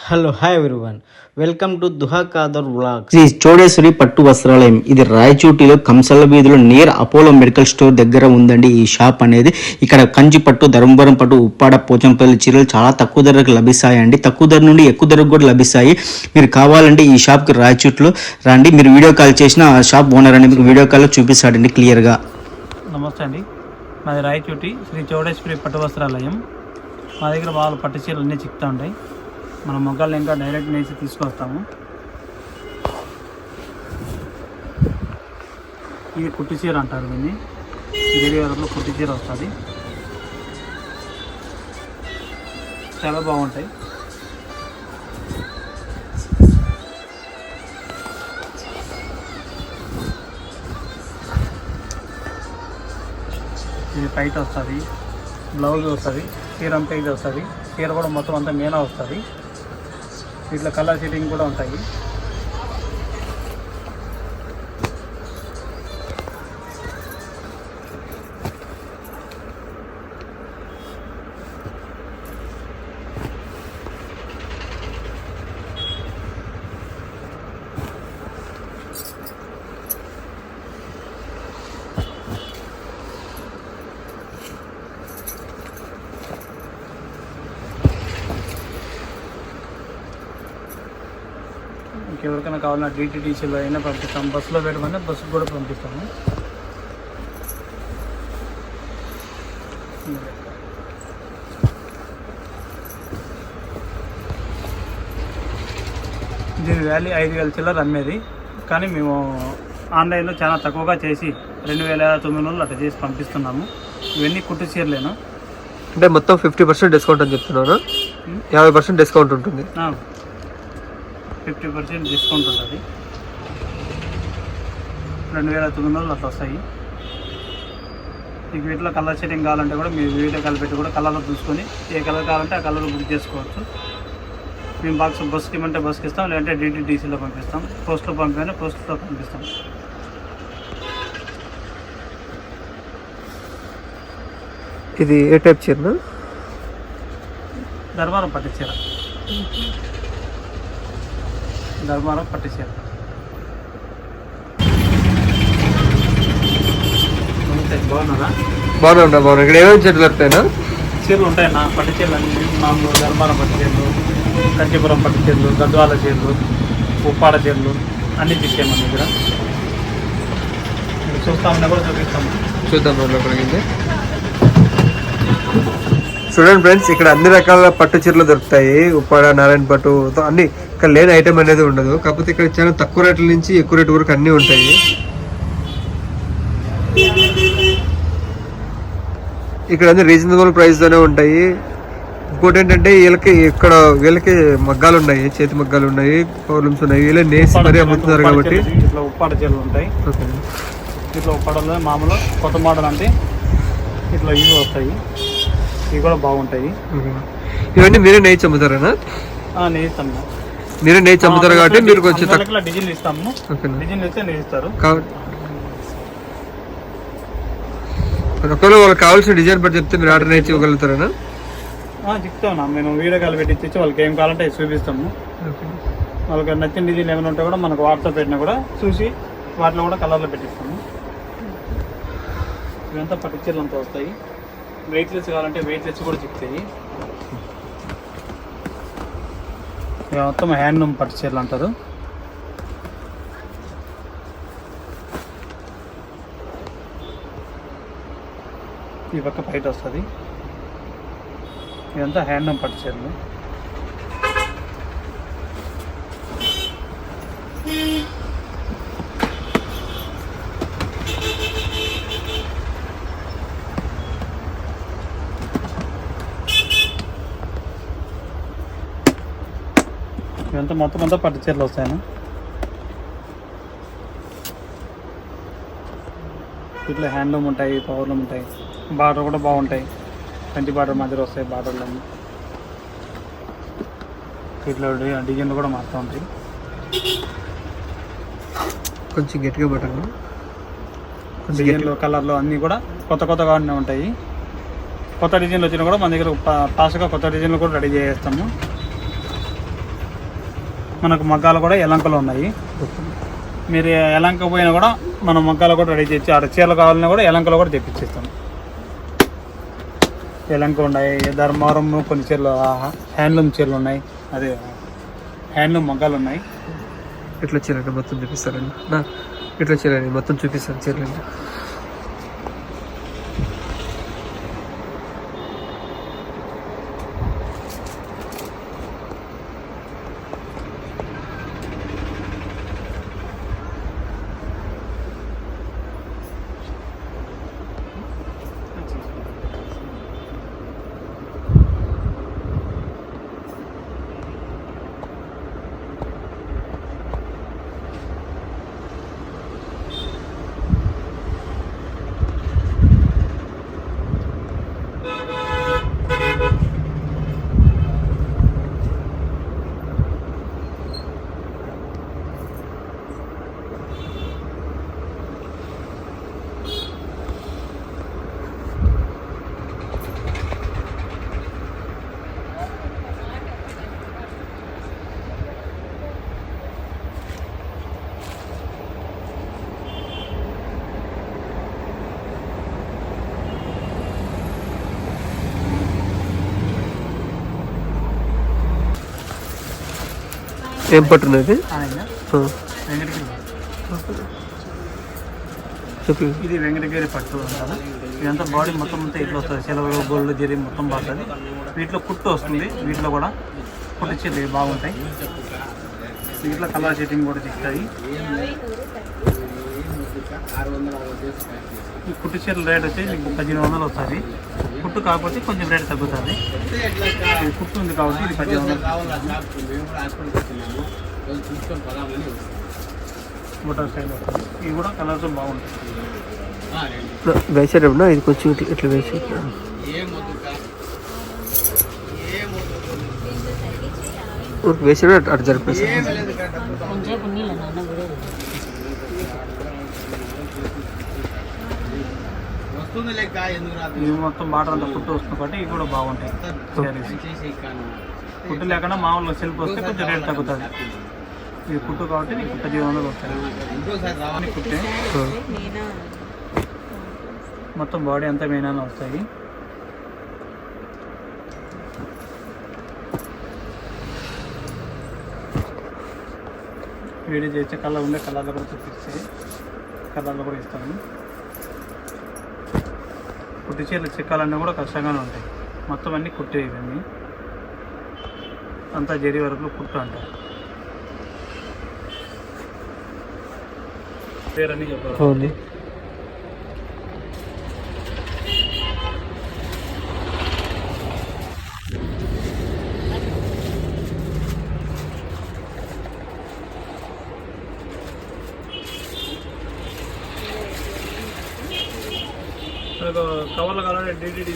Hello hi everyone, welcome to Duha Khadar vlogs. Sri Chodeshwari Pattu Vastralayam. ఇది రాయచూటిలో కంసల వీధిలో near Apollo medical store దగ్గర ఉందండి ఈ షాప్ అనేది. ఇక్కడ కంచి పట్టు, ధర్మవరం పట్టు, ఉప్పాడ, పోచంపల్లి చీరలు చాలా తక్కువ ధరకు లభిస్తాయండి. తక్కువ ధర నుండి ఎక్కువ ధరకు కూడా లభిస్తాయి. మీరు కావాలంటే ఈ షాప్కి రాయచూట్లో రండి. మీరు వీడియో కాల్ చేసిన ఆ షాప్ ఓనర్ అని మీకు వీడియో కాల్లో చూపిస్తాడండి క్లియర్గా. నమస్తే అండి, మాది రాయచూటి శ్రీ చౌడేశ్వరి పట్టు వస్త్రాలయం. మా దగ్గర వాళ్ళు పట్టు చీరలు అన్నీ చిక్కుతూ ఉంటాయి. మనం మొగ్గలు ఇంకా డైరెక్ట్ నేసి తీసుకొస్తాము. ఇది కుట్టి చీర అంటారు దీన్ని. వేరే కలర్లో కుట్టి చీర వస్తుంది, చాలా బాగుంటాయి. ఇది టైట్ వస్తుంది, బ్లౌజ్ వస్తుంది, చీర అంతా ఇది వస్తుంది. చీర కూడా మొత్తం అంతా మీనా వస్తుంది. ఇట్లా కలర్ షేడింగ్ కూడా ఉంటాయి. ఎవరికైనా కావాలన్నా డిటీడీసీలో అయినా పంపిస్తాము. బస్సులో పెట్టమని బస్సుకు కూడా పంపిస్తాము. దీని వాల్యూ 5,000 చిల్లర అమ్మేది, కానీ మేము ఆన్లైన్లో చాలా తక్కువగా చేసి 2,900 అట్లా చేసి పంపిస్తున్నాము. ఇవన్నీ కుట్టు చీరలేను. అంటే మొత్తం 50% డిస్కౌంట్ అని చెప్తున్నాను. 50% డిస్కౌంట్ ఉంటుంది. 50% డిస్కౌంట్ ఉంటుంది. 2,900 అట్లా వస్తాయి. మీకు వీటిలో కలర్ షేడింగ్ కావాలంటే కూడా మీరు వీడియో కాల్ పెట్టి కూడా కలర్లో చూసుకొని ఏ కలర్ కావాలంటే ఆ కలర్ బుక్ చేసుకోవచ్చు. మేము బస్కి ఇవ్వమంటే బస్కి ఇస్తాం, లేదంటే డిటీడీసీలో పంపిస్తాం. పోస్ట్లో పంపినా పోస్ట్లో పంపిస్తాం. ఇది ఏ టైప్ చీరనా? ధర్మారం పట్టు చీర. ధర్మారం పట్టు చీర. బాగున్నారా? బాగున్నా. ఇక్కడ ఏమేమి చీరలు దొరుకుతాయినా? చీరలు ఉంటాయన్నా, పట్టు చీరలు అన్ని మామూలు ధర్మారం పట్టు చీరలు, కంచిపురం పట్టు చీరలు, గద్వాల చీరలు, ఉప్పాడ చీరలు అన్నీ చిక్కాయి మన దగ్గర. చూస్తామన్నా కూడా చూపిస్తాము. చూద్దాం లోపలికి. చూడండి ఫ్రెండ్స్, ఇక్కడ అన్ని రకాల పట్టు చీరలు దొరుకుతాయి. ఉప్పాడ, నారాయణ పట్టు అన్ని. ఇక్కడ లేని ఐటమ్ అనేది ఉండదు. కాకపోతే ఇక్కడ చాలా తక్కువ రేట్ల నుంచి ఎక్కువ రేటు వరకు అన్నీ ఉంటాయి. ఇక్కడ అన్ని రీజనబుల్ ప్రైస్తోనే ఉంటాయి. ఇంకోటి ఏంటంటే వీళ్ళకి మగ్గాలు ఉన్నాయి, చేతి మగ్గాలు ఉన్నాయి, పౌర్లమ్స్ ఉన్నాయి. వీళ్ళే నేసి మరీ అమ్ముతున్నారు కాబట్టి. ఇట్లా ఉప్పాడ చీరలు ఉంటాయి. ఇట్లా ఉప్పాడలో మామూలు కొత్త మోడల్ అంటే ఇట్లా ఇవి వస్తాయి. ఇవి కూడా బాగుంటాయి. ఇవన్నీ మీరే నేర్చి అమ్ముతారా? నేయిస్తాము. మీరే నేర్చి అమ్ముతారు కాబట్టి మీరు కొంచెం డిజైన్ ఇస్తాము. డిజైన్ ఇస్తే నేయిస్తారు. ఒకవేళ వాళ్ళకి కావాల్సిన డిజైన్ బట్టి చెప్తే మీరు ఆర్డర్ నేర్చి ఇవ్వగలుగుతారా? చెప్తాను. మేము వీడియో కాల్ పెట్టి ఇచ్చి వాళ్ళకి ఏం కావాలంటే చూపిస్తాము. వాళ్ళకి నచ్చిన డిజైన్ ఏమైనా ఉంటే కూడా మనకు వాట్సాప్ పెట్టినా కూడా చూసి వాటిలో కూడా కలర్లో పెట్టిస్తాము. ఇవంతా పట్టు చీరలు అంతా వస్తాయి. వెయిట్లెస్ కావాలంటే వెయిట్లెస్ కూడా చెప్తాయి. ఇక మొత్తం హ్యాండ్లూమ్ పట్టు చీరలు అంటారు. ఈ పక్క బయట వస్తుంది. ఇదంతా హ్యాండ్లూమ్ పట్టు చీరలు. ఇవంతా మొత్తం అంతా పట్టు చీరలు వస్తాయను. ఇట్లా హ్యాండ్లూమ్ ఉంటాయి, పవర్లూమ్ ఉంటాయి. బార్డర్ కూడా బాగుంటాయి. కంచి బార్డర్ మధ్యలో వస్తాయి బార్డర్లన్నీ. ఇట్లా డిజైన్లు కూడా మారుతూ ఉంటాయి. కొంచెం గట్టిగా పట్టాను. డిజైన్లు కలర్లు అన్నీ కూడా కొత్తగా ఉంటాయి. కొత్త డిజైన్లు వచ్చినా కూడా మన దగ్గర ఫాస్ట్గా కొత్త డిజైన్లు కూడా రెడీ చేస్తాము. మనకు మగ్గాలు కూడా ఎలంకలు ఉన్నాయి. మీరు ఎలంక పోయినా కూడా మనం మగ్గాలు కూడా రెడీ చేసి ఆడ చీరలు కావాలన్నా కూడా ఎలంకలు కూడా తెప్పించేస్తాం. ఎలంక ఉన్నాయి, ధర్మవరం కొన్ని చీరలు హ్యాండ్లూమ్ చీరలు ఉన్నాయి, అదే హ్యాండ్లూమ్ మగ్గాలు ఉన్నాయి. ఇట్లా చీరలు మొత్తం చూపిస్తారండి. ఇట్లా చీరలు మొత్తం చూపిస్తాను చీరలు. ఏం పట్టున్నది? చెప్పి ఇది వెంకటగిరి పట్టు అంటారు. ఇదంతా బాడీ మొత్తం అంతా ఇట్లా వస్తుంది, సెలవులు గోల్డ్ జరి మొత్తం పడుతుంది. వీటిలో కుట్టు వస్తుంది, వీటిలో కూడా కుట్టు చీరలు బాగుంటాయి. వీటిలో కలర్ సెట్టింగ్ కూడా చెప్తాయి. ఈ కుట్టు చీరల రేట్ వచ్చి మీకు 1800 వస్తుంది. కుట్టు కాకపోతే కొంచెం రేట్ తగ్గుతుంది. ఇది కుట్టు ఉంది కాబట్టి ఇది 1800 బుట్ట స్టైల్ వస్తుంది. ఇవి కూడా కలర్స్ బాగుంటాయి. వేసారేమన్నా ఇది కొంచెం ఇట్లా వేసి వేసాడు అటు జరిపేసి ఇవి మొత్తం బాటర్ అంతా కుట్టు వస్తుంది కాబట్టి ఇవి కూడా బాగుంటాయి. కుట్టు లేకుండా మామూలుగా సెల్ఫ్ వస్తే కొంచెం రేట్ తగ్గుతుంది. ఇది కుట్టు కాబట్టి నీకు 1800 వస్తుంది. కుట్టే మొత్తం బాడీ అంతా మెయిన్ వస్తాయి. వీడియో చేసే కలర్ ఉండే కలర్లో కూడా చూపిస్తే కలర్లో కూడా ఇస్తాను. కుట్టి చీరలు చిక్కాలన్నీ కూడా కష్టంగానే ఉంటాయి. మొత్తం అన్నీ కుట్టే ఇవన్నీ అంతా జరి వరకు కుట్టు అంటారు. పేరన్నీ చెప్పాలి. కవర్లు కావాలంటే DDD